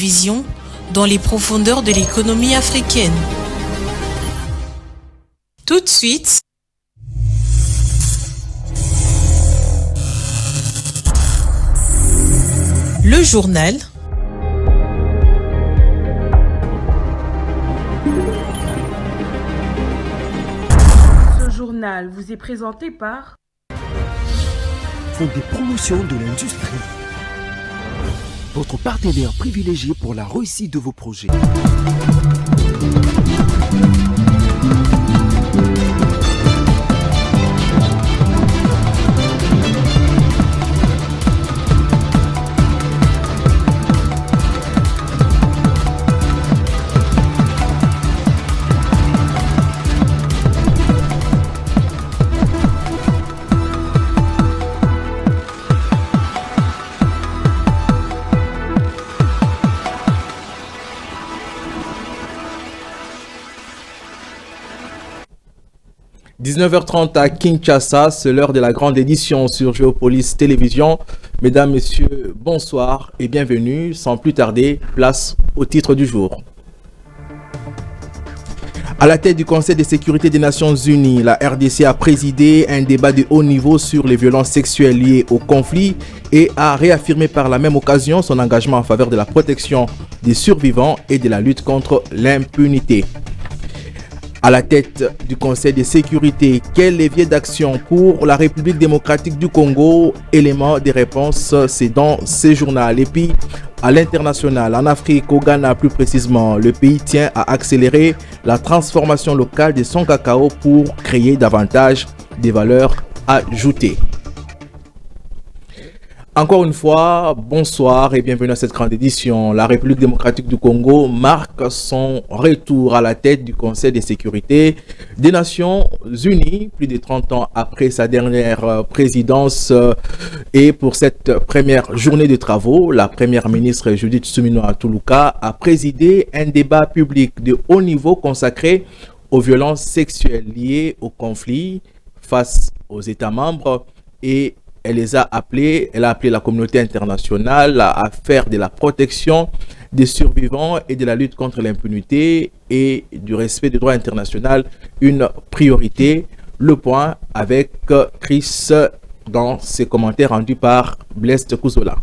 Vision dans les profondeurs de l'économie africaine. Tout de suite, le journal. Ce journal vous est présenté par Fonds des promotions de l'industrie. Votre partenaire privilégié pour la réussite de vos projets. « 19h30 à Kinshasa, c'est l'heure de la grande édition sur Géopolis Télévision. Mesdames, Messieurs, bonsoir et bienvenue. Sans plus tarder, place au titre du jour. À la tête du Conseil de sécurité des Nations Unies, la RDC a présidé un débat de haut niveau sur les violences sexuelles liées au conflit et a réaffirmé par la même occasion son engagement en faveur de la protection des survivants et de la lutte contre l'impunité. À la tête du Conseil de sécurité, quel levier d'action pour la République démocratique du Congo? Élément des réponses, c'est dans ces journaux. Et puis, à l'international, en Afrique, au Ghana plus précisément, le pays tient à accélérer la transformation locale de son cacao pour créer davantage de valeurs ajoutées. Encore une fois, bonsoir et bienvenue à cette grande édition. La République démocratique du Congo marque son retour à la tête du Conseil de sécurité des Nations Unies, plus de 30 ans après sa dernière présidence. Et pour cette première journée de travaux, la première ministre Judith Suminwa Tuluka a présidé un débat public de haut niveau consacré aux violences sexuelles liées au conflit face aux États membres et elle a appelé la communauté internationale à faire de la protection des survivants et de la lutte contre l'impunité et du respect du droit international une priorité. Le point avec Chris dans ses commentaires rendus par Blaise Kouzola.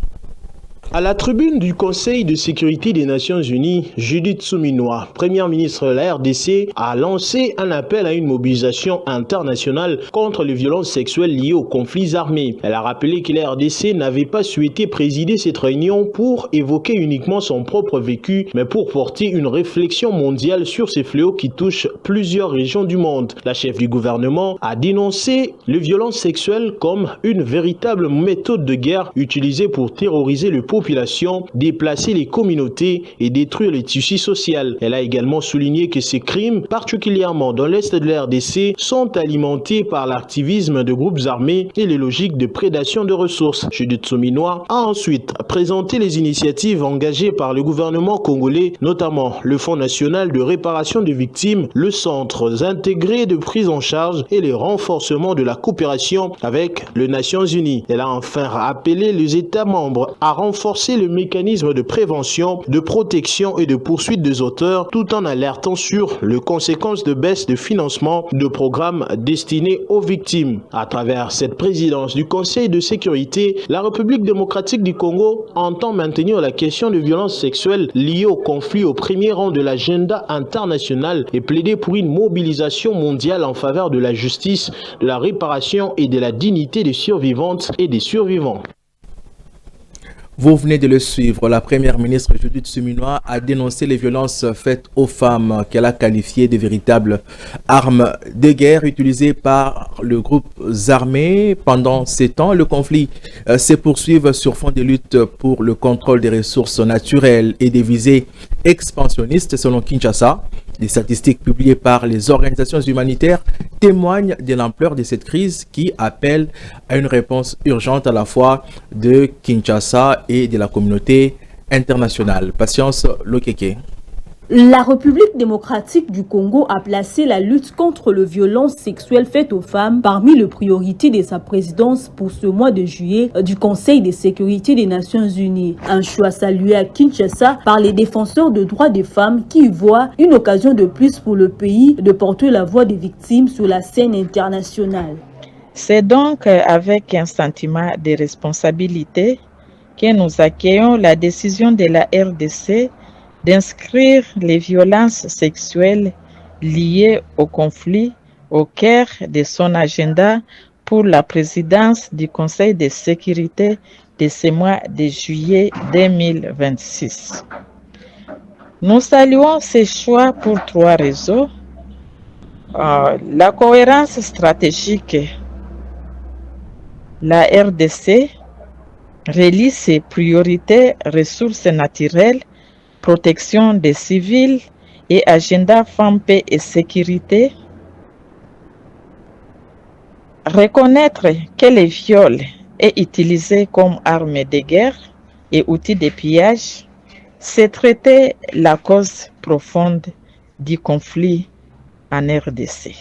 À la tribune du Conseil de sécurité des Nations Unies, Judith Suminwa, première ministre de la RDC, a lancé un appel à une mobilisation internationale contre les violences sexuelles liées aux conflits armés. Elle a rappelé que la RDC n'avait pas souhaité présider cette réunion pour évoquer uniquement son propre vécu, mais pour porter une réflexion mondiale sur ces fléaux qui touchent plusieurs régions du monde. La chef du gouvernement a dénoncé les violences sexuelles comme une véritable méthode de guerre utilisée pour terroriser le population, déplacer les communautés et détruire les tissus sociaux. Elle a également souligné que ces crimes, particulièrement dans l'est de la RDC, sont alimentés par l'activisme de groupes armés et les logiques de prédation de ressources. Judith Suminwa a ensuite présenté les initiatives engagées par le gouvernement congolais, notamment le Fonds national de réparation des victimes, le Centre intégré de prise en charge et le renforcement de la coopération avec les Nations Unies. Elle a enfin appelé les États membres à renforcer le mécanisme de prévention, de protection et de poursuite des auteurs, tout en alertant sur les conséquences de baisse de financement de programmes destinés aux victimes. À travers cette présidence du Conseil de sécurité, la République démocratique du Congo entend maintenir la question de violences sexuelles liées au conflit au premier rang de l'agenda international et plaider pour une mobilisation mondiale en faveur de la justice, de la réparation et de la dignité des survivantes et des survivants. Vous venez de le suivre, la première ministre Judith Suminwa a dénoncé les violences faites aux femmes qu'elle a qualifiées de véritables armes de guerre utilisées par le groupe armé. Pendant ces temps, le conflit se poursuit sur fond de lutte pour le contrôle des ressources naturelles et des visées expansionnistes selon Kinshasa. Les statistiques publiées par les organisations humanitaires témoignent de l'ampleur de cette crise qui appelle à une réponse urgente à la fois de Kinshasa et de la communauté internationale. Patience Lokeke. La République démocratique du Congo a placé la lutte contre les violences sexuelles faites aux femmes parmi les priorités de sa présidence pour ce mois de juillet du Conseil de sécurité des Nations Unies. Un choix salué à Kinshasa par les défenseurs de droits des femmes qui y voient une occasion de plus pour le pays de porter la voix des victimes sur la scène internationale. C'est donc avec un sentiment de responsabilité que nous accueillons la décision de la RDC d'inscrire les violences sexuelles liées au conflit au cœur de son agenda pour la présidence du Conseil de sécurité de ce mois de juillet 2026. Nous saluons ces choix pour 3 raisons. La cohérence stratégique. La RDC relie ses priorités ressources naturelles, protection des civils et agenda femmes, paix et sécurité. Reconnaître que le viol est utilisé comme arme de guerre et outil de pillage, c'est traiter la cause profonde du conflit en RDC.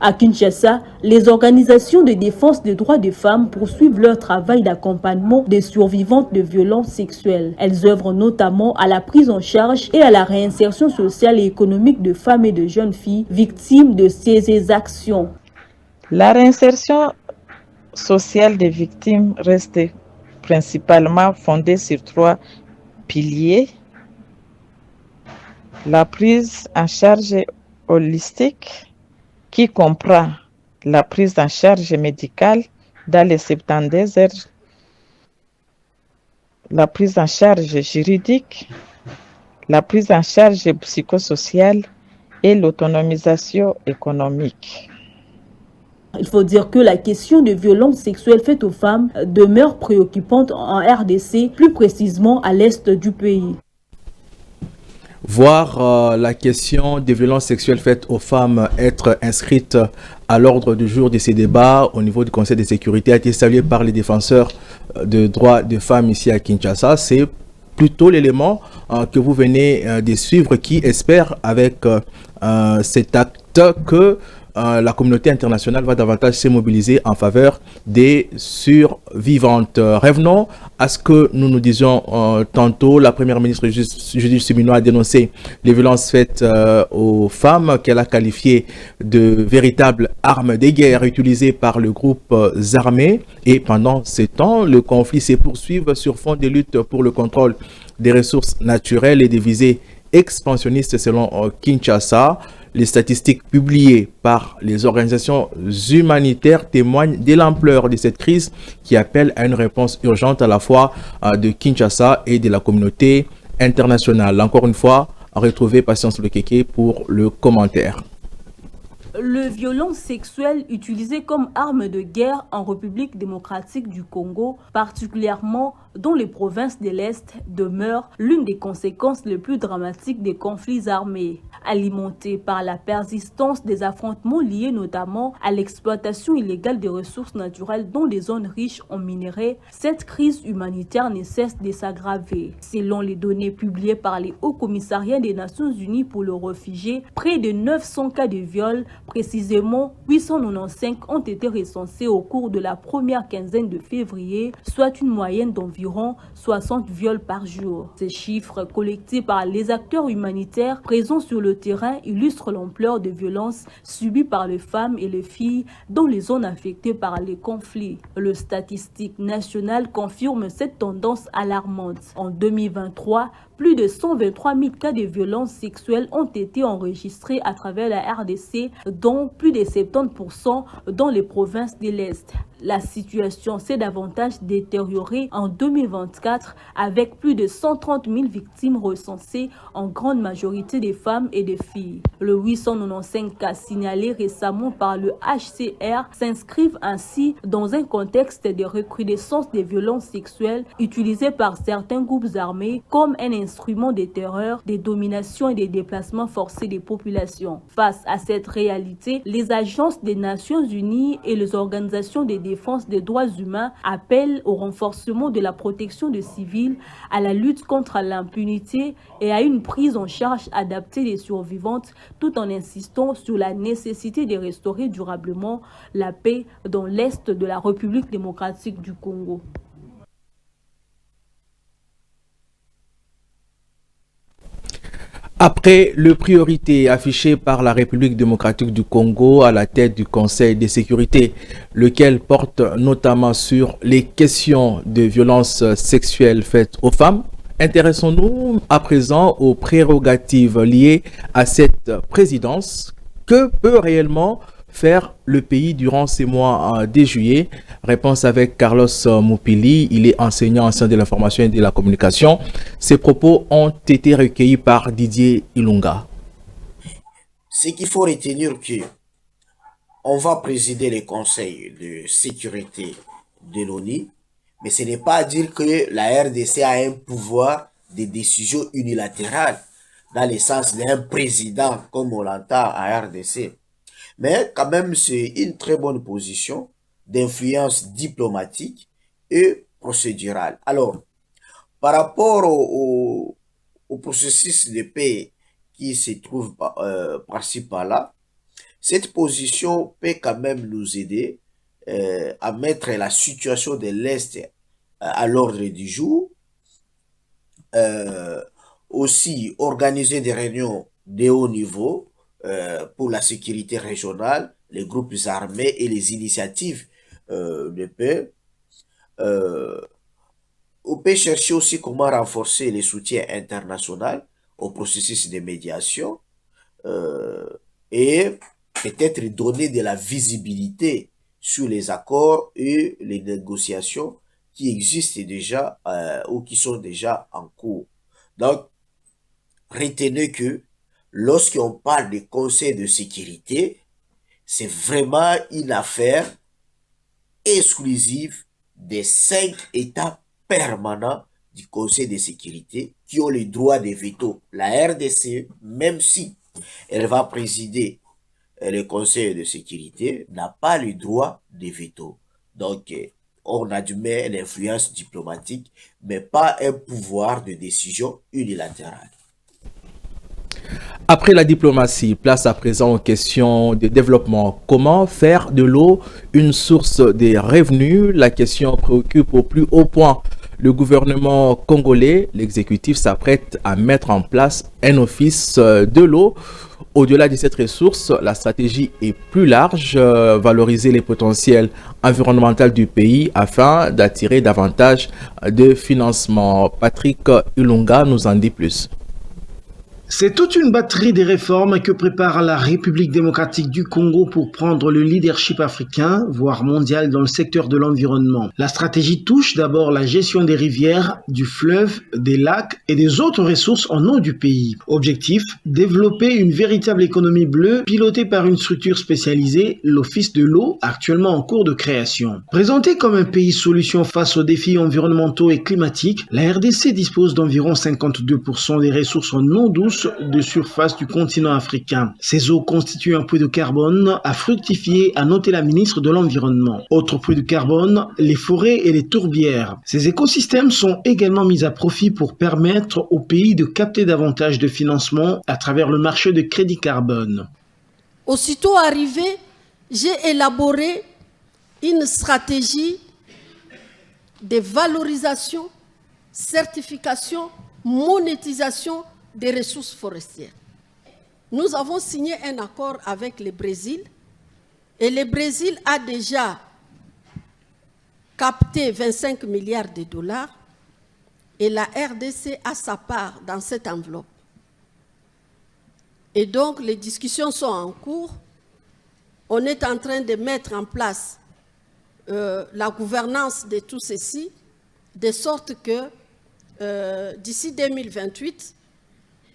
À Kinshasa, les organisations de défense des droits des femmes poursuivent leur travail d'accompagnement des survivantes de violences sexuelles. Elles œuvrent notamment à la prise en charge et à la réinsertion sociale et économique de femmes et de jeunes filles victimes de ces exactions. La réinsertion sociale des victimes reste principalement fondée sur 3 piliers. La prise en charge holistique, qui comprend la prise en charge médicale dans les 72 heures, la prise en charge juridique, la prise en charge psychosociale et l'autonomisation économique. Il faut dire que la question de violences sexuelles faites aux femmes demeure préoccupante en RDC, plus précisément à l'est du pays. Voir la question des violences sexuelles faites aux femmes être inscrite à l'ordre du jour de ces débats au niveau du Conseil de sécurité a été salué par les défenseurs de droits des femmes ici à Kinshasa. C'est plutôt l'élément que vous venez de suivre qui espère avec cet acte que la communauté internationale va davantage se mobiliser en faveur des survivantes. Revenons à ce que nous disions tantôt. La première ministre Judith Suminwa a dénoncé les violences faites aux femmes qu'elle a qualifiées de véritables armes de guerre utilisées par les groupes armés. Et pendant ce temps, le conflit se poursuit sur fond de lutte pour le contrôle des ressources naturelles et des visées expansionnistes selon Kinshasa. Les statistiques publiées par les organisations humanitaires témoignent de l'ampleur de cette crise qui appelle à une réponse urgente à la fois de Kinshasa et de la communauté internationale. Encore une fois, retrouvez Patience Lekeke pour le commentaire. Les violences sexuelles utilisées comme arme de guerre en République démocratique du Congo, particulièrement dans les provinces de l'Est, demeure l'une des conséquences les plus dramatiques des conflits armés. Alimentée par la persistance des affrontements liés notamment à l'exploitation illégale des ressources naturelles dans des zones riches en minerais, cette crise humanitaire ne cesse de s'aggraver. Selon les données publiées par les Hauts Commissariats des Nations Unies pour les réfugiés, près de 900 cas de viol, précisément 895 ont été recensés au cours de la première quinzaine de février, soit une moyenne d'environ 60 viols par jour. Ces chiffres collectés par les acteurs humanitaires présents sur le terrain illustrent l'ampleur des violences subies par les femmes et les filles dans les zones affectées par les conflits. Le statistique national confirme cette tendance alarmante. En 2023, plus de 123 000 cas de violences sexuelles ont été enregistrés à travers la RDC, dont plus de 70% dans les provinces de l'Est. La situation s'est davantage détériorée en 2024 avec plus de 130 000 victimes recensées, en grande majorité des femmes et des filles. Le 895 cas signalés récemment par le HCR s'inscrivent ainsi dans un contexte de recrudescence des violences sexuelles utilisées par certains groupes armés comme un instrument de terreur, de domination et de déplacement forcé des populations. Face à cette réalité, les agences des Nations Unies et les organisations de défense défense des droits humains appelle au renforcement de la protection des civils, à la lutte contre l'impunité et à une prise en charge adaptée des survivantes, tout en insistant sur la nécessité de restaurer durablement la paix dans l'est de la République démocratique du Congo. Après les priorités affichées par la République démocratique du Congo à la tête du Conseil de sécurité, lequel porte notamment sur les questions de violences sexuelles faites aux femmes, intéressons-nous à présent aux prérogatives liées à cette présidence. Que peut réellement faire le pays durant ces mois de juillet? Réponse avec Carlos Moupili, il est enseignant en sciences de l'information et de la communication. Ses propos ont été recueillis par Didier Ilunga. C'est qu'il faut retenir que on va présider le Conseil de sécurité de l'ONU, mais ce n'est pas dire que la RDC a un pouvoir de décision unilatérale dans le sens d'un président comme on l'entend à RDC. Mais quand même, c'est une très bonne position d'influence diplomatique et procédurale. Alors, par rapport au processus de paix qui se trouve par-ci par-là, cette position peut quand même nous aider à mettre la situation de l'Est à l'ordre du jour, aussi organiser des réunions de haut niveau pour la sécurité régionale, les groupes armés et les initiatives de paix. On peut chercher aussi comment renforcer le soutien international au processus de médiation et peut-être donner de la visibilité sur les accords et les négociations qui existent déjà ou qui sont déjà en cours. Donc, retenez que lorsqu'on parle de Conseil de sécurité, c'est vraiment une affaire exclusive des 5 États permanents du Conseil de sécurité qui ont le droit de veto. La RDC, même si elle va présider le Conseil de sécurité, n'a pas le droit de veto. Donc, on admet l'influence diplomatique, mais pas un pouvoir de décision unilatérale. Après la diplomatie, place à présent aux questions de développement. Comment faire de l'eau une source de revenus? La question préoccupe au plus haut point. Le gouvernement congolais, l'exécutif, s'apprête à mettre en place un office de l'eau. Au-delà de cette ressource, la stratégie est plus large, valoriser les potentiels environnementaux du pays afin d'attirer davantage de financement. Patrick Ilunga nous en dit plus. C'est toute une batterie de réformes que prépare la République démocratique du Congo pour prendre le leadership africain, voire mondial, dans le secteur de l'environnement. La stratégie touche d'abord la gestion des rivières, du fleuve, des lacs et des autres ressources en eau du pays. Objectif, développer une véritable économie bleue pilotée par une structure spécialisée, l'Office de l'eau, actuellement en cours de création. Présenté comme un pays solution face aux défis environnementaux et climatiques, la RDC dispose d'environ 52% des ressources en eau douce de surface du continent africain. Ces eaux constituent un puits de carbone à fructifier, a noté la ministre de l'Environnement. Autre puits de carbone, les forêts et les tourbières. Ces écosystèmes sont également mis à profit pour permettre au pays de capter davantage de financement à travers le marché de crédit carbone. Aussitôt arrivé, j'ai élaboré une stratégie de valorisation, certification, monétisation des ressources forestières. Nous avons signé un accord avec le Brésil et le Brésil a déjà capté 25 milliards de dollars et la RDC a sa part dans cette enveloppe. Et donc les discussions sont en cours. On est en train de mettre en place la gouvernance de tout ceci, de sorte que d'ici 2028,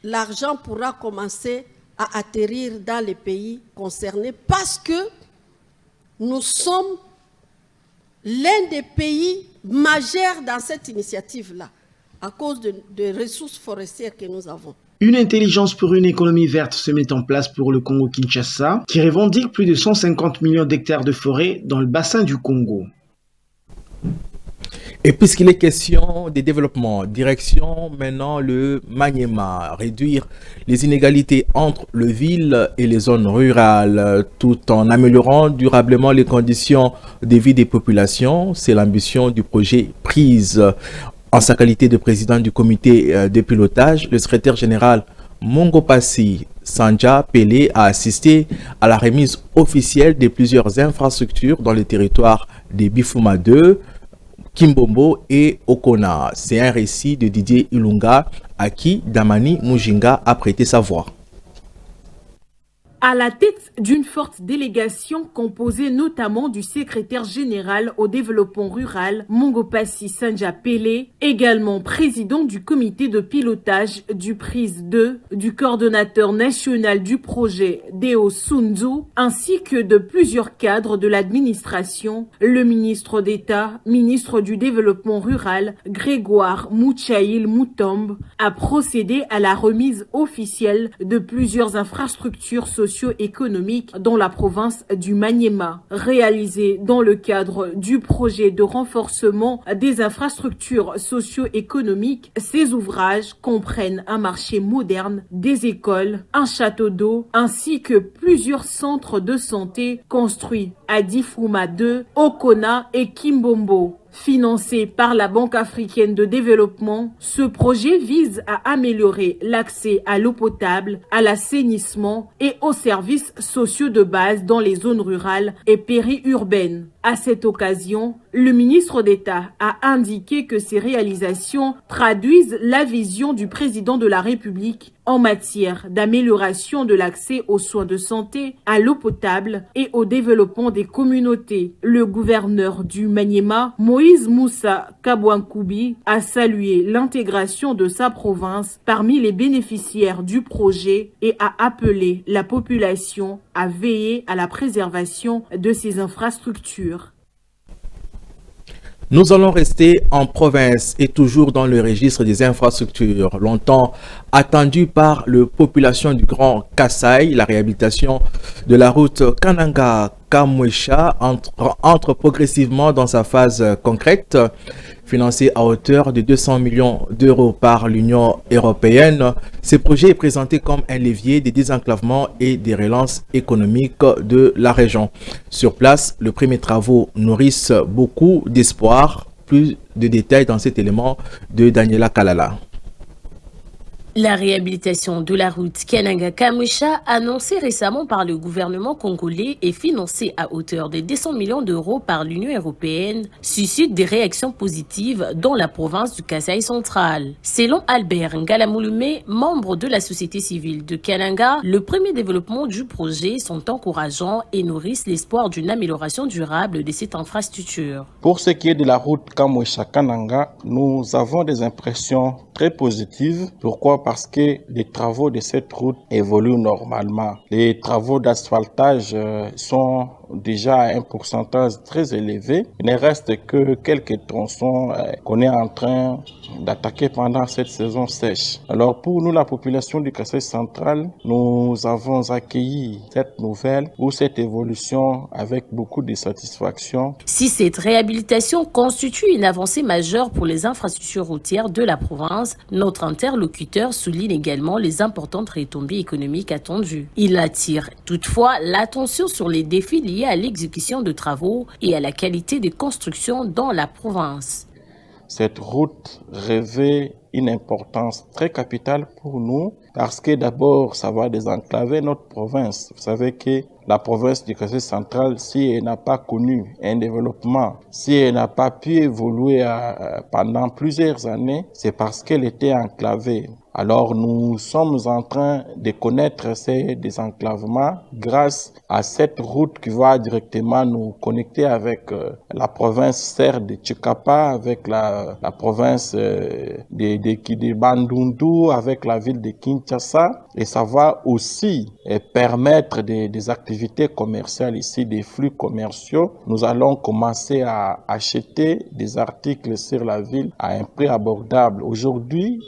l'argent pourra commencer à atterrir dans les pays concernés parce que nous sommes l'un des pays majeurs dans cette initiative-là à cause des ressources forestières que nous avons. Une intelligence pour une économie verte se met en place pour le Congo-Kinshasa, qui revendique plus de 150 millions d'hectares de forêt dans le bassin du Congo. Et puisqu'il est question des développements, direction maintenant le Maniema, réduire les inégalités entre les villes et les zones rurales, tout en améliorant durablement les conditions de vie des populations. C'est l'ambition du projet PRISE. En sa qualité de président du comité de pilotage, le secrétaire général Mongopassi Sanja Pelé a assisté à la remise officielle de plusieurs infrastructures dans le territoire de Bifuma 2, Kimbombo et Okona. C'est un récit de Didier Ilunga à qui Damani Mujinga a prêté sa voix. À la tête d'une forte délégation composée notamment du secrétaire général au développement rural, Mongopassi Sanja Pelé, également président du comité de pilotage du PRISE 2, du coordonnateur national du projet Deo Sunzu, ainsi que de plusieurs cadres de l'administration, le ministre d'État, ministre du développement rural, Grégoire Mouchaïl Moutombe, a procédé à la remise officielle de plusieurs infrastructures socio-économiques dans la province du Maniema, réalisé dans le cadre du projet de renforcement des infrastructures socio-économiques. Ces ouvrages comprennent un marché moderne, des écoles, un château d'eau, ainsi que plusieurs centres de santé construits à Difuma 2, Okona et Kimbombo. Financé par la Banque africaine de développement, ce projet vise à améliorer l'accès à l'eau potable, à l'assainissement et aux services sociaux de base dans les zones rurales et périurbaines. À cette occasion, le ministre d'État a indiqué que ces réalisations traduisent la vision du président de la République en matière d'amélioration de l'accès aux soins de santé, à l'eau potable et au développement des communautés. Le gouverneur du Maniema, Moïse Moussa Kabouankoubi, a salué l'intégration de sa province parmi les bénéficiaires du projet et a appelé la population à veiller à la préservation de ces infrastructures. Nous allons rester en province et toujours dans le registre des infrastructures. Longtemps attendu par la population du Grand Kasaï, la réhabilitation de la route Kananga-Kamwesha entre progressivement dans sa phase concrète. Financé à hauteur de 200 millions d'euros par l'Union européenne, ce projet est présenté comme un levier de désenclavement et de relance économique de la région. Sur place, les premiers travaux nourrissent beaucoup d'espoir. Plus de détails dans cet élément de Daniela Kalala. La réhabilitation de la route Kananga-Kamwesha, annoncée récemment par le gouvernement congolais et financée à hauteur de 200 millions d'euros par l'Union européenne, suscite des réactions positives dans la province du Kasaï central. Selon Albert Ngalamouloumé, membre de la société civile de Kananga, le premier développement du projet sont encourageants et nourrissent l'espoir d'une amélioration durable de cette infrastructure. Pour ce qui est de la route Kamwesha-Kananga, nous avons des impressions très positives. Pourquoi? Parce que les travaux de cette route évoluent normalement. Les travaux d'asphaltage sont déjà à un pourcentage très élevé. Il ne reste que quelques tronçons qu'on est en train d'attaquer pendant cette saison sèche. Alors pour nous, la population du Kasaï central, nous avons accueilli cette nouvelle ou cette évolution avec beaucoup de satisfaction. Si cette réhabilitation constitue une avancée majeure pour les infrastructures routières de la province, notre interlocuteur souligne également les importantes retombées économiques attendues. Il attire toutefois l'attention sur les défis liés à l'exécution de travaux et à la qualité des constructions dans la province. Cette route revêt une importance très capitale pour nous parce que d'abord, ça va désenclaver notre province. Vous savez que la province du Kasaï central, si elle n'a pas connu un développement, si elle n'a pas pu évoluer pendant plusieurs années, c'est parce qu'elle était enclavée. Alors nous sommes en train de connaître ces désenclavements grâce à cette route qui va directement nous connecter avec la province serre de Chikapa, avec la province de Bandundu, avec la ville de Kinshasa. Et ça va aussi permettre des activités activités commerciales ici, des flux commerciaux. Nous allons commencer à acheter des articles sur la ville à un prix abordable. Aujourd'hui,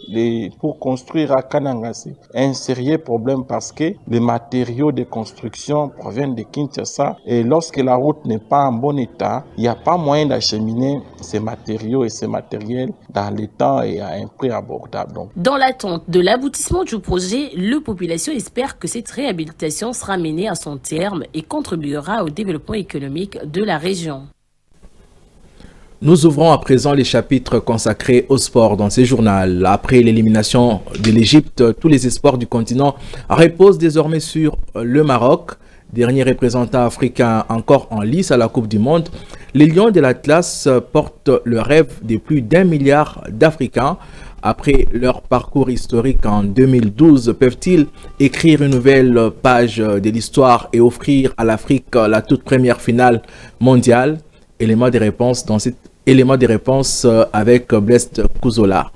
pour construire à Kananga, c'est un sérieux problème parce que les matériaux de construction proviennent de Kinshasa et lorsque la route n'est pas en bon état, il n'y a pas moyen d'acheminer ces matériaux et ces matériels dans le temps et à un prix abordable. Donc, dans l'attente de l'aboutissement du projet, la population espère que cette réhabilitation sera menée à son terme et contribuera au développement économique de la région. Nous ouvrons à présent les chapitres consacrés au sport dans ce journal. Après l'élimination de l'Égypte, tous les espoirs du continent reposent désormais sur le Maroc. Dernier représentant africain encore en lice à la Coupe du Monde, les Lions de l'Atlas portent le rêve de plus d'1 milliard d'Africains. Après leur parcours historique en 2012, peuvent-ils écrire une nouvelle page de l'histoire et offrir à l'Afrique la toute première finale mondiale? Élément de réponse dans cet élément de réponse avec Blaise Kouzola.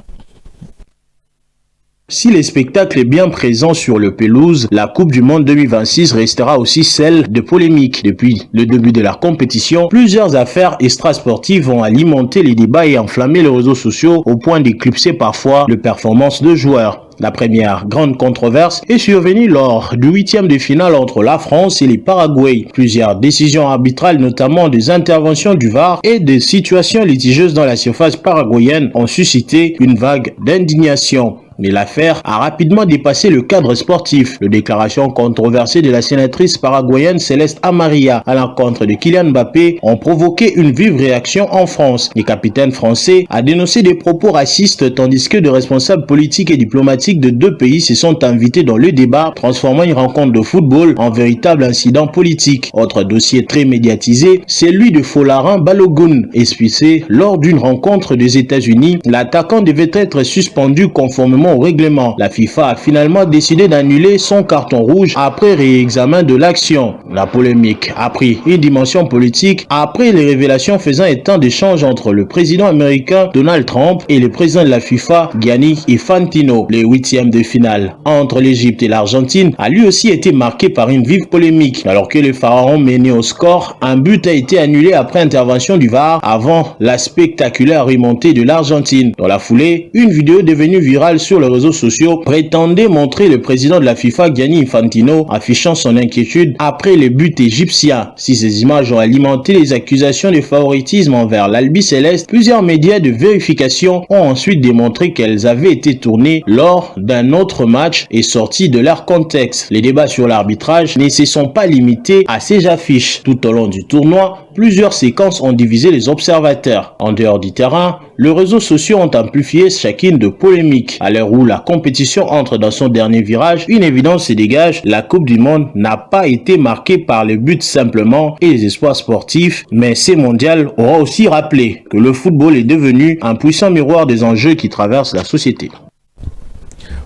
Si le spectacle est bien présent sur le pelouse, la Coupe du Monde 2026 restera aussi celle de polémiques. Depuis le début de la compétition, plusieurs affaires extrasportives vont alimenter les débats et enflammer les réseaux sociaux au point d'éclipser parfois les performances de joueurs. La première grande controverse est survenue lors du 8e de finale entre la France et le Paraguay. Plusieurs décisions arbitrales, notamment des interventions du VAR et des situations litigieuses dans la surface paraguayenne, ont suscité une vague d'indignation. Mais l'affaire a rapidement dépassé le cadre sportif. Les déclarations controversées de la sénatrice paraguayenne Céleste Amaria à l'encontre de Kylian Mbappé ont provoqué une vive réaction en France. Le capitaine français a dénoncé des propos racistes tandis que des responsables politiques et diplomatiques de deux pays se sont invités dans le débat, transformant une rencontre de football en véritable incident politique. Autre dossier très médiatisé, celui de Folarin Balogun, expulsé lors d'une rencontre des États-Unis. L'attaquant devait être suspendu conformément au règlement. La FIFA a finalement décidé d'annuler son carton rouge après réexamen de l'action. La polémique a pris une dimension politique après les révélations faisant état d'échanges entre le président américain Donald Trump et le président de la FIFA Gianni Infantino. Le 8e de finale entre l'Égypte et l'Argentine a lui aussi été marqué par une vive polémique. Alors que les Pharaons menaient au score, un but a été annulé après intervention du VAR avant la spectaculaire remontée de l'Argentine. Dans la foulée, une vidéo devenue virale sur les réseaux sociaux prétendait montrer le président de la FIFA Gianni Infantino affichant son inquiétude après les buts égyptiens. Si ces images ont alimenté les accusations de favoritisme envers l'Albi Céleste, plusieurs médias de vérification ont ensuite démontré qu'elles avaient été tournées lors d'un autre match et sorties de leur contexte. Les débats sur l'arbitrage ne se sont pas limités à ces affiches. Tout au long du tournoi, plusieurs séquences ont divisé les observateurs. En dehors du terrain, les réseaux sociaux ont amplifié chacune de polémiques. À l'heure où la compétition entre dans son dernier virage, une évidence se dégage, la Coupe du Monde n'a pas été marquée par les buts simplement et les espoirs sportifs, mais ces mondiales aura aussi rappelé que le football est devenu un puissant miroir des enjeux qui traversent la société.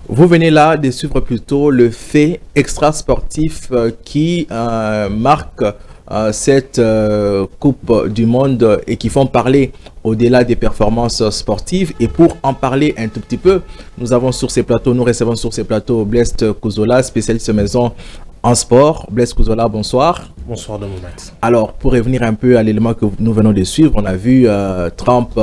Vous venez là de suivre plutôt le fait extra-sportif qui marque cette Coupe du Monde et qui font parler au-delà des performances sportives. Et pour en parler un tout petit peu, nous recevons sur ces plateaux Blaise Kouzola, spécialiste maison en sport. Blaise Kouzola, bonsoir. Bonsoir Domoumet. Alors, pour revenir un peu à l'élément que nous venons de suivre, on a vu Trump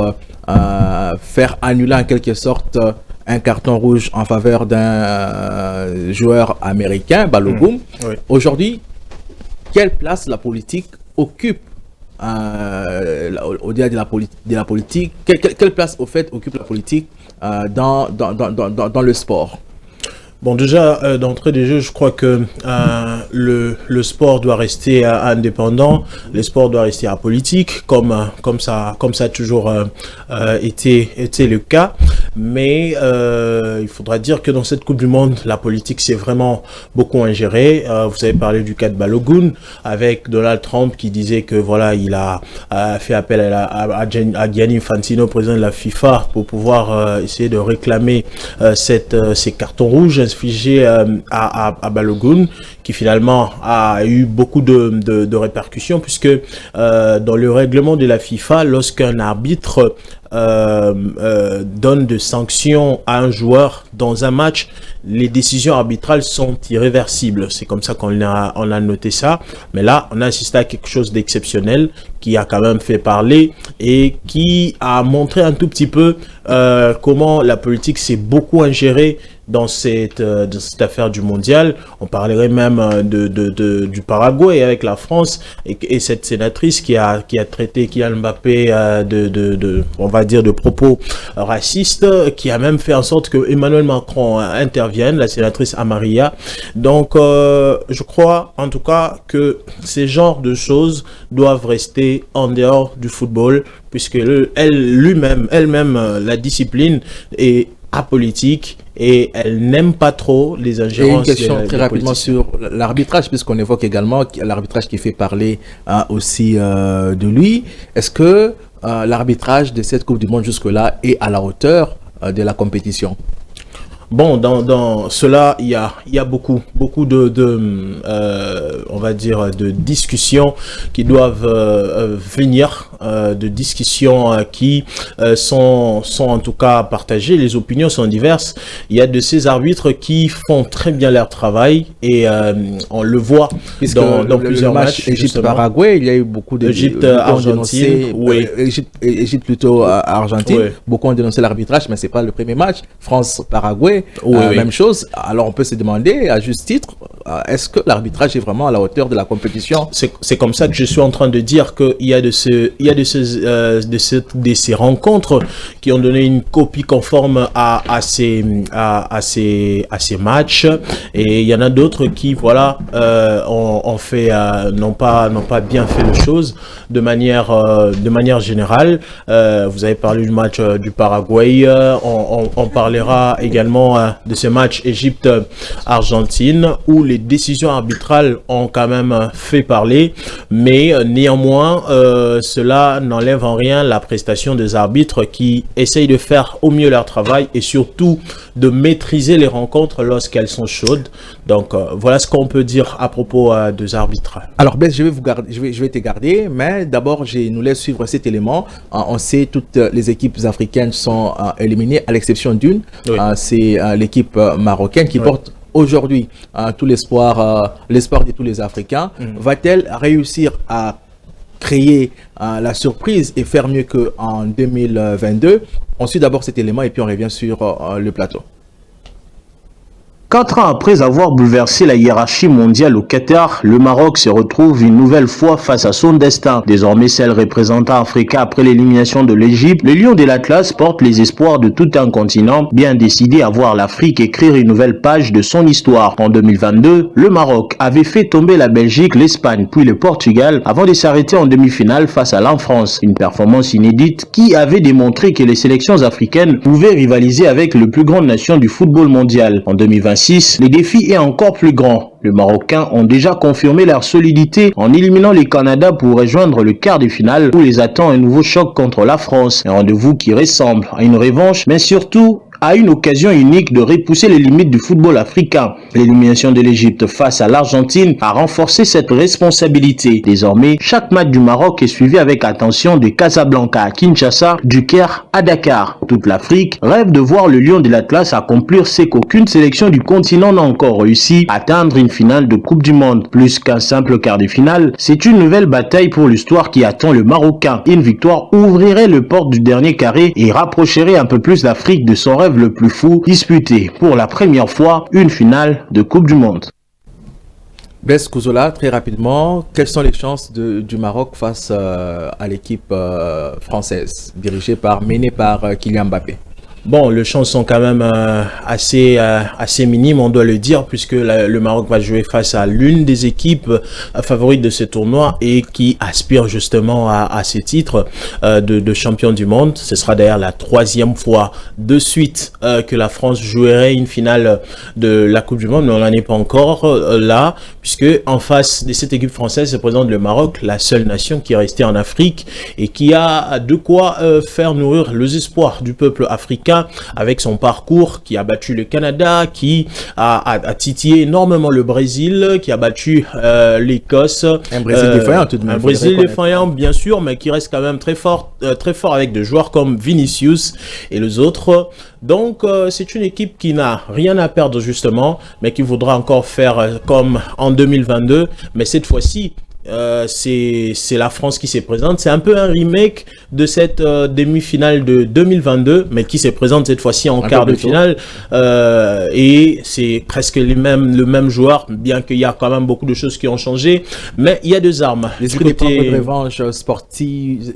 faire annuler en quelque sorte un carton rouge en faveur d'un joueur américain, Balogun. Oui. Aujourd'hui, quelle place la politique occupe au-delà de la politique, quelle place au fait occupe la politique dans le sport? Bon, déjà, d'entrée des jeux, je crois que le sport doit rester indépendant, le sport doit rester apolitique, comme ça a toujours été le cas. Mais il faudra dire que dans cette Coupe du Monde, la politique s'est vraiment beaucoup ingérée. Vous avez parlé du cas de Balogun, avec Donald Trump qui disait que voilà, il a fait appel à Gianni Infantino, président de la FIFA, pour pouvoir essayer de réclamer ces cartons rouges infligés à Balogun, qui finalement a eu beaucoup de répercussions, puisque dans le règlement de la FIFA, lorsqu'un arbitre donne de sanctions à un joueur dans un match, les décisions arbitrales sont irréversibles. C'est comme ça qu'on a noté ça. Mais là, on a assisté à quelque chose d'exceptionnel qui a quand même fait parler et qui a montré un tout petit peu comment la politique s'est beaucoup ingérée dans cette affaire du mondial. On parlerait même du Paraguay avec la France et cette sénatrice qui a traité Kylian Mbappé on va dire de propos racistes, qui a même fait en sorte que Emmanuel Macron intervienne, la sénatrice Amaria. Donc je crois en tout cas que ces genres de choses doivent rester en dehors du football, puisque elle-même la discipline est apolitique et elle n'aime pas trop les ingérences. Et une question très rapidement sur l'arbitrage, puisqu'on évoque également l'arbitrage qui fait parler aussi de lui. Est-ce que l'arbitrage de cette Coupe du Monde jusque-là est à la hauteur de la compétition? Bon, dans cela, il y a beaucoup on va dire, de discussions qui doivent venir, de discussions qui sont en tout cas partagées. Les opinions sont diverses. Il y a de ces arbitres qui font très bien leur travail et on le voit dans plusieurs matchs. Égypte-Paraguay, il y a eu beaucoup de... Égypte-Argentine, oui. Égypte plutôt Argentine. Oui. Beaucoup ont dénoncé l'arbitrage, mais c'est pas le premier match. France-Paraguay, même chose. Alors on peut se demander, à juste titre, est-ce que l'arbitrage est vraiment à la hauteur de la compétition? C'est comme ça que je suis en train de dire qu'il y a de ces rencontres qui ont donné une copie conforme à ces matchs, et il y en a d'autres qui voilà ont fait n'ont pas bien fait les choses de manière générale. Vous avez parlé du match du Paraguay, on parlera également de ce match Égypte-Argentine où les décisions arbitrales ont quand même fait parler, mais néanmoins cela n'enlève en rien la prestation des arbitres qui essayent de faire au mieux leur travail et surtout de maîtriser les rencontres lorsqu'elles sont chaudes. Donc voilà ce qu'on peut dire à propos des arbitres. Alors Ben, je vais te garder, mais d'abord je nous laisse suivre cet élément. On sait toutes les équipes africaines sont éliminées à l'exception d'une. Oui. C'est l'équipe marocaine qui porte aujourd'hui tout l'espoir de tous les Africains. Va-t-elle réussir à créer la surprise et faire mieux qu'en 2022? On suit d'abord cet élément et puis on revient sur le plateau. 4 ans après avoir bouleversé la hiérarchie mondiale au Qatar, le Maroc se retrouve une nouvelle fois face à son destin. Désormais seul représentant africain après l'élimination de l'Égypte, le Lion de l'Atlas porte les espoirs de tout un continent, bien décidé à voir l'Afrique écrire une nouvelle page de son histoire. En 2022, le Maroc avait fait tomber la Belgique, l'Espagne puis le Portugal avant de s'arrêter en demi-finale face à la France. Une performance inédite qui avait démontré que les sélections africaines pouvaient rivaliser avec les plus grandes nations du football mondial. En 2026, le défi est encore plus grand. Les Marocains ont déjà confirmé leur solidité en éliminant le Canada pour rejoindre le quart de finale où les attend un nouveau choc contre la France. Un rendez-vous qui ressemble à une revanche, mais surtout à une occasion unique de repousser les limites du football africain. L'élimination de l'Égypte face à l'Argentine a renforcé cette responsabilité. Désormais, chaque match du Maroc est suivi avec attention de Casablanca à Kinshasa, du Caire à Dakar. Toute l'Afrique rêve de voir le Lion de l'Atlas accomplir ce qu'aucune sélection du continent n'a encore réussi, atteindre une finale de Coupe du Monde. Plus qu'un simple quart de finale, c'est une nouvelle bataille pour l'histoire qui attend le Marocain. Une victoire ouvrirait le porte du dernier carré et rapprocherait un peu plus l'Afrique de son rêve le plus fou, disputer pour la première fois une finale de Coupe du Monde. Blaise Kouzola, très rapidement, quelles sont les chances du Maroc face à l'équipe française, menée par Kylian Mbappé? Bon, les chances sont quand même assez minimes, on doit le dire, puisque le Maroc va jouer face à l'une des équipes favorites de ce tournoi et qui aspire justement à ces titres de champion du monde. Ce sera d'ailleurs la 3e fois de suite que la France jouerait une finale de la Coupe du Monde, mais on n'en est pas encore là, puisque en face de cette équipe française se présente le Maroc, la seule nation qui est restée en Afrique et qui a de quoi faire nourrir les espoirs du peuple africain Nigeria, avec son parcours, qui a battu le Canada, qui a titillé énormément le Brésil, qui a battu l'Écosse. Un Brésil défaillant tout de même. Un Brésil défaillant, bien sûr, mais qui reste quand même très fort avec des joueurs comme Vinicius et les autres. Donc, c'est une équipe qui n'a rien à perdre, justement, mais qui voudra encore faire comme en 2022. Mais cette fois-ci, c'est la France qui se présente. C'est un peu un remake de cette demi-finale de 2022, mais qui se présente cette fois-ci en quart de finale. Et c'est presque le même joueur, bien qu'il y a quand même beaucoup de choses qui ont changé. Mais il y a deux armes. Est-ce que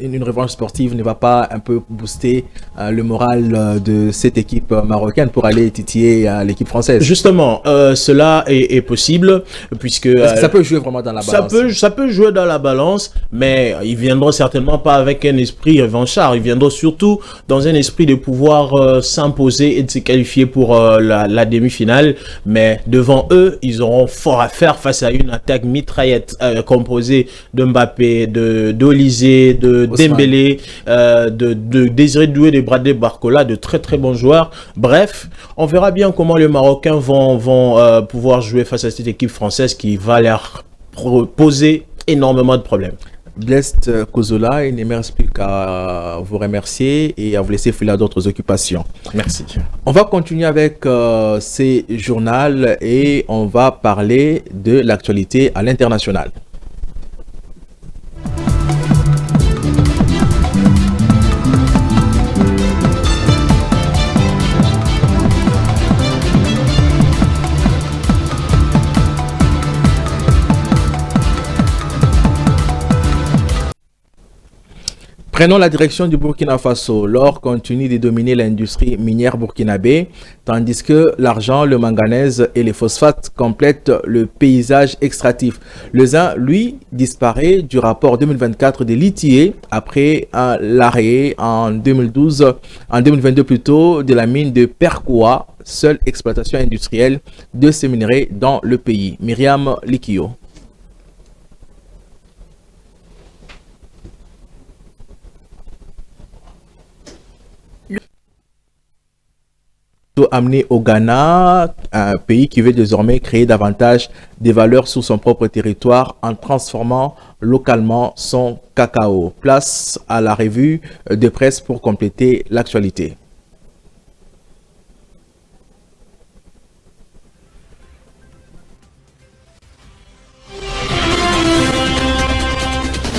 une revanche sportive ne va pas un peu booster le moral de cette équipe marocaine pour aller titiller l'équipe française? Justement, cela est possible, puisque... Est-ce que ça peut jouer vraiment dans la balance? Ça peut jouer dans la balance, mais ils viendront certainement pas avec un esprit revanchard. Ils viendront surtout dans un esprit de pouvoir s'imposer et de se qualifier pour la demi-finale. Mais devant eux, ils auront fort à faire face à une attaque mitraillette composée de Mbappé, d'Olysée, de Dembélé, de Désiré Doué, de Bradley Barcola, de très très bons joueurs. Bref, on verra bien comment les Marocains vont pouvoir jouer face à cette équipe française qui va leur poser énormément de problèmes. Blest Kozola, il ne me reste plus qu'à vous remercier et à vous laisser filer à d'autres occupations. Merci. On va continuer avec ces journaux et on va parler de l'actualité à l'international. Prenons la direction du Burkina Faso. L'or continue de dominer l'industrie minière burkinabé, tandis que l'argent, le manganèse et les phosphates complètent le paysage extractif. Le zinc, lui, disparaît du rapport 2024 des litiers après l'arrêt en 2022 plutôt, de la mine de Perkoua, seule exploitation industrielle de ces minerais dans le pays. Myriam Likio. Amené au Ghana, un pays qui veut désormais créer davantage de valeurs sur son propre territoire en transformant localement son cacao. Place à la revue de presse pour compléter l'actualité.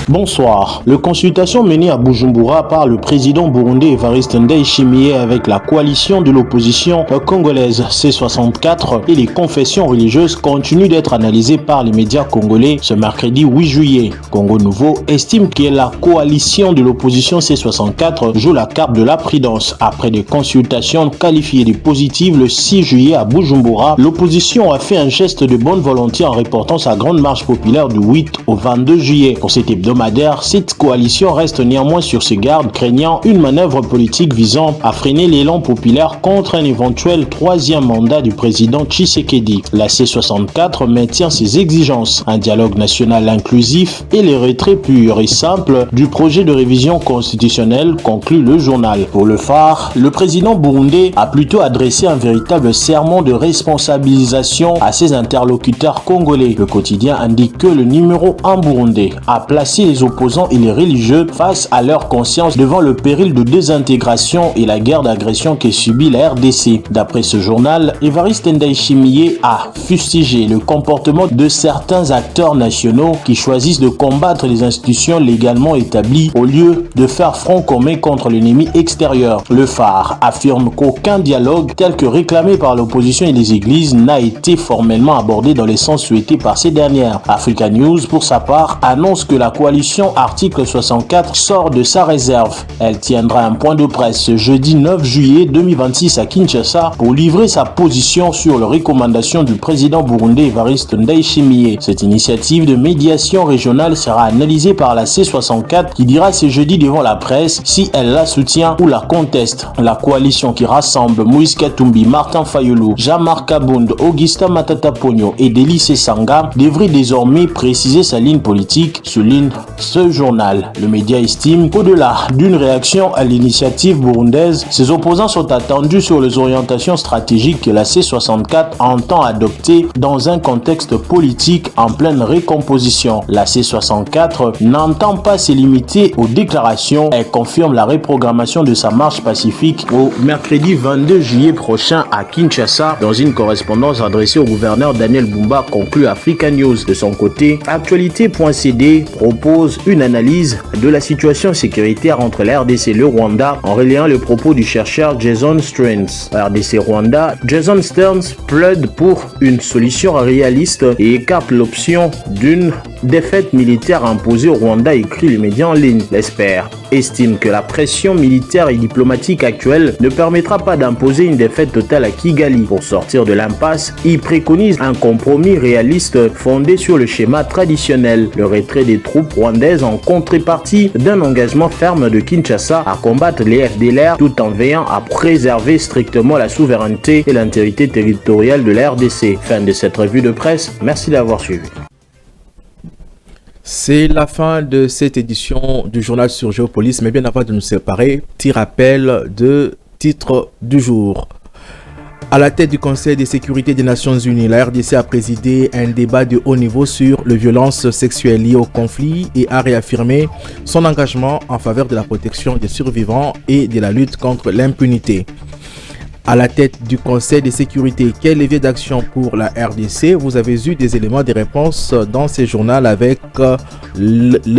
Bonsoir. Le consultation menée à Bujumbura par le président burundais Evariste Ndayishimiye avec la coalition de l'opposition congolaise C64 et les confessions religieuses continuent d'être analysées par les médias congolais ce mercredi 8 juillet. Congo Nouveau estime que la coalition de l'opposition C64 joue la carte de la prudence. Après des consultations qualifiées de positives le 6 juillet à Bujumbura, l'opposition a fait un geste de bonne volonté en reportant sa grande marche populaire du 8 au 22 juillet. Pour cet hebdomadaire, cette coalition reste néanmoins sur ses gardes, craignant une manœuvre politique visant à freiner l'élan populaire contre un éventuel troisième mandat du président Tshisekedi. La C64 maintient ses exigences, un dialogue national inclusif et les retraits purs et simples du projet de révision constitutionnelle, conclut le journal. Pour le phare, le président burundais a plutôt adressé un véritable sermon de responsabilisation à ses interlocuteurs congolais. Le quotidien indique que le numéro 1 burundais a placé les opposants et les religieux face à leur conscience devant le péril de désintégration et la guerre d'agression que subit la RDC. D'après ce journal, Evariste Ndayishimiye a fustigé le comportement de certains acteurs nationaux qui choisissent de combattre les institutions légalement établies au lieu de faire front commun contre l'ennemi extérieur. Le phare affirme qu'aucun dialogue tel que réclamé par l'opposition et les églises n'a été formellement abordé dans le sens souhaité par ces dernières. Africa News, pour sa part, annonce que la coalition article 64 sort de sa réserve. Elle tiendra un point de presse ce jeudi 9 juillet 2026 à Kinshasa pour livrer sa position sur les recommandations du président burundais Evariste Ndayishimiye. Cette initiative de médiation régionale sera analysée par la C64 qui dira ce jeudi devant la presse si elle la soutient ou la conteste. La coalition qui rassemble Moïse Katumbi, Martin Fayulu, Jean-Marc Kabound, Augustin Matata Pogno et Délice Sanga devrait désormais préciser sa ligne politique, souligne ce journal. Le média estime qu'au-delà d'une réaction à l'initiative burundaise, ses opposants sont attendus sur les orientations stratégiques que la C64 entend adopter dans un contexte politique en pleine récomposition. La C64 n'entend pas se limiter aux déclarations. Elle confirme la reprogrammation de sa marche pacifique au mercredi 22 juillet prochain à Kinshasa dans une correspondance adressée au gouverneur Daniel Bumba, conclut Africa News. De son côté, Actualité.cd propose une analyse de la situation sécuritaire entre la RDC et le Rwanda en relayant le propos du chercheur Jason Stearns. RDC Rwanda, Jason Stearns plaide pour une solution réaliste et écarte l'option d'une défaite militaire imposée au Rwanda, écrit les médias en ligne. L'espère estime que la pression militaire et diplomatique actuelle ne permettra pas d'imposer une défaite totale à Kigali. Pour sortir de l'impasse, il préconise un compromis réaliste fondé sur le schéma traditionnel, le retrait des troupes rwandaises en contrepartie d'un engagement ferme de Kinshasa à combattre les FDLR tout en veillant à préserver strictement la souveraineté et l'intégrité territoriale de la RDC. Fin de cette revue de presse, merci d'avoir suivi. C'est la fin de cette édition du journal sur Géopolis, mais bien avant de nous séparer, petit rappel de titre du jour. À la tête du Conseil de sécurité des Nations Unies, la RDC a présidé un débat de haut niveau sur les violences sexuelles liées au conflit et a réaffirmé son engagement en faveur de la protection des survivants et de la lutte contre l'impunité. À la tête du Conseil de sécurité, quel levier d'action pour la RDC? Vous avez eu des éléments de réponse dans ce journal avec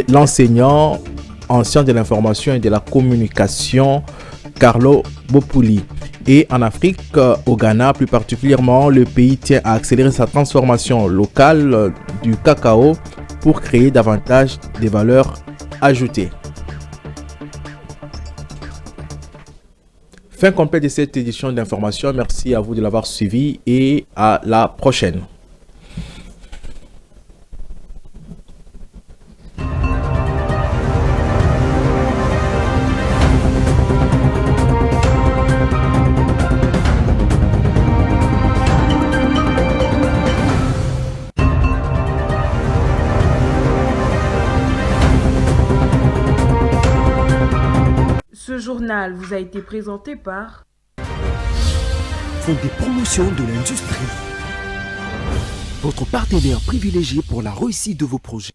l'enseignant en sciences de l'information et de la communication, Carlo Bopuli. Et en Afrique, au Ghana plus particulièrement, le pays tient à accélérer sa transformation locale du cacao pour créer davantage de valeurs ajoutées. Fin complète de cette édition d'information. Merci à vous de l'avoir suivi et à la prochaine. Ce journal vous a été présenté par Fonds des promotions de l'industrie. Votre partenaire privilégié pour la réussite de vos projets.